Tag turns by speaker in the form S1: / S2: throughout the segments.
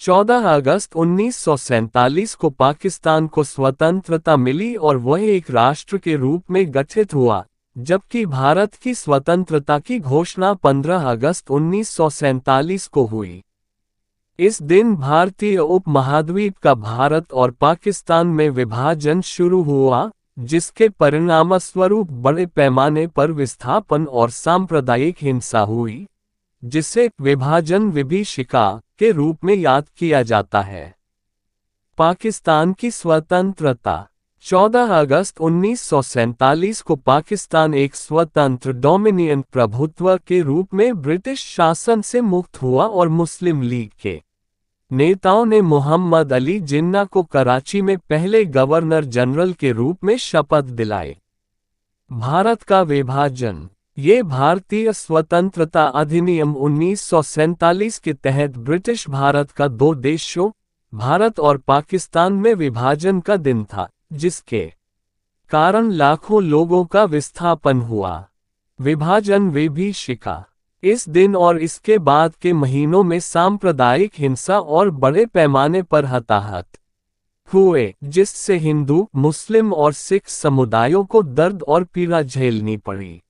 S1: 14 अगस्त 1947 को पाकिस्तान को स्वतंत्रता मिली और वह एक राष्ट्र के रूप में गठित हुआ, जबकि भारत की स्वतंत्रता की घोषणा 15 अगस्त 1947 को हुई। इस दिन भारतीय उपमहाद्वीप का भारत और पाकिस्तान में विभाजन शुरू हुआ, जिसके परिणामस्वरूप बड़े पैमाने पर विस्थापन और सांप्रदायिक हिंसा हुई, जिसे विभाजन विभीषिका के रूप में याद किया जाता है। पाकिस्तान की स्वतंत्रता 14 अगस्त 1947 को पाकिस्तान एक स्वतंत्र डोमिनियन प्रभुत्व के रूप में ब्रिटिश शासन से मुक्त हुआ और मुस्लिम लीग के नेताओं ने मोहम्मद अली जिन्ना को कराची में पहले गवर्नर जनरल के रूप में शपथ दिलाई। भारत का विभाजन। ये भारतीय स्वतंत्रता अधिनियम 1947 के तहत ब्रिटिश भारत का दो देशों, भारत और पाकिस्तान में विभाजन का दिन था, जिसके कारण लाखों लोगों का विस्थापन हुआ। विभाजन विभीषिका। इस दिन और इसके बाद के महीनों में सांप्रदायिक हिंसा और बड़े पैमाने पर हताहत हुए, जिससे हिंदू, मुस्लिम और सिख समुदायों को दर्द और पीड़ा झेलनी पड़ी।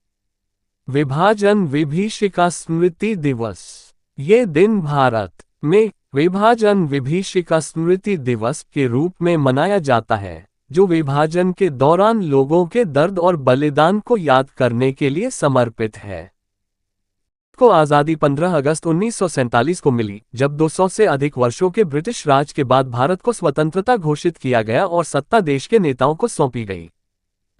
S1: विभाजन विभीषिका स्मृति दिवस। ये दिन भारत में विभाजन विभीषिका स्मृति दिवस के रूप में मनाया जाता है, जो विभाजन के दौरान लोगों के दर्द और बलिदान को याद करने के लिए समर्पित है। को आज़ादी 15 अगस्त 1947 को मिली, जब 200 से अधिक वर्षों के ब्रिटिश राज के बाद भारत को स्वतंत्रता घोषित किया गया और सत्ता देश के नेताओं को सौंपी गई।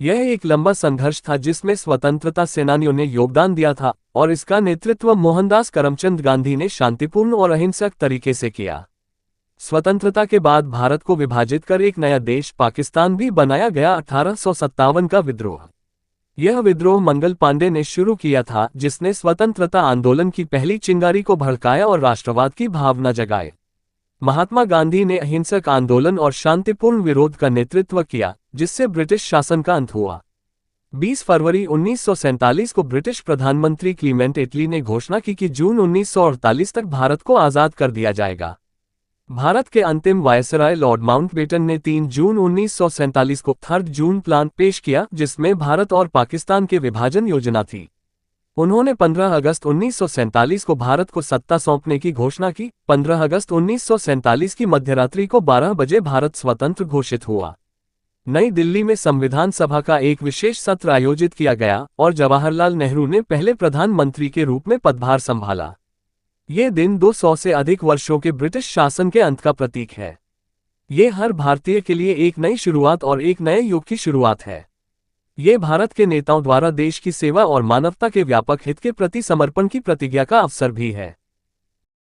S1: यह एक लंबा संघर्ष था जिसमें स्वतंत्रता सेनानियों ने योगदान दिया था और इसका नेतृत्व मोहनदास करमचंद गांधी ने शांतिपूर्ण और अहिंसक तरीके से किया। स्वतंत्रता के बाद भारत को विभाजित कर एक नया देश पाकिस्तान भी बनाया गया। 1857 का विद्रोह। यह विद्रोह मंगल पांडे ने शुरू किया था, जिसने स्वतंत्रता आंदोलन की पहली चिंगारी को भड़काया और राष्ट्रवाद की भावना जगाई। महात्मा गांधी ने अहिंसक आंदोलन और शांतिपूर्ण विरोध का नेतृत्व किया, जिससे ब्रिटिश शासन का अंत हुआ। 20 फरवरी 1947 को ब्रिटिश प्रधानमंत्री क्लीमेंट एटली ने घोषणा की कि जून 1948 तक भारत को आज़ाद कर दिया जाएगा। भारत के अंतिम वायसराय लॉर्ड माउंटबेटन ने 3 जून 1947 को थर्ड जून प्लान पेश किया, जिसमें भारत और पाकिस्तान के विभाजन योजना थी। उन्होंने 15 अगस्त 1947 को भारत को सत्ता सौंपने की घोषणा की। 15 अगस्त 1947 की मध्यरात्रि को 12 बजे भारत स्वतंत्र घोषित हुआ। नई दिल्ली में संविधान सभा का एक विशेष सत्र आयोजित किया गया और जवाहरलाल नेहरू ने पहले प्रधानमंत्री के रूप में पदभार संभाला। ये दिन 200 से अधिक वर्षों के ब्रिटिश शासन के अंत का प्रतीक है। ये हर भारतीय के लिए एक नई शुरुआत और एक नए युग की शुरुआत है। ये भारत के नेताओं द्वारा देश की सेवा और मानवता के व्यापक हित के प्रति समर्पण की प्रतिज्ञा का अवसर भी है।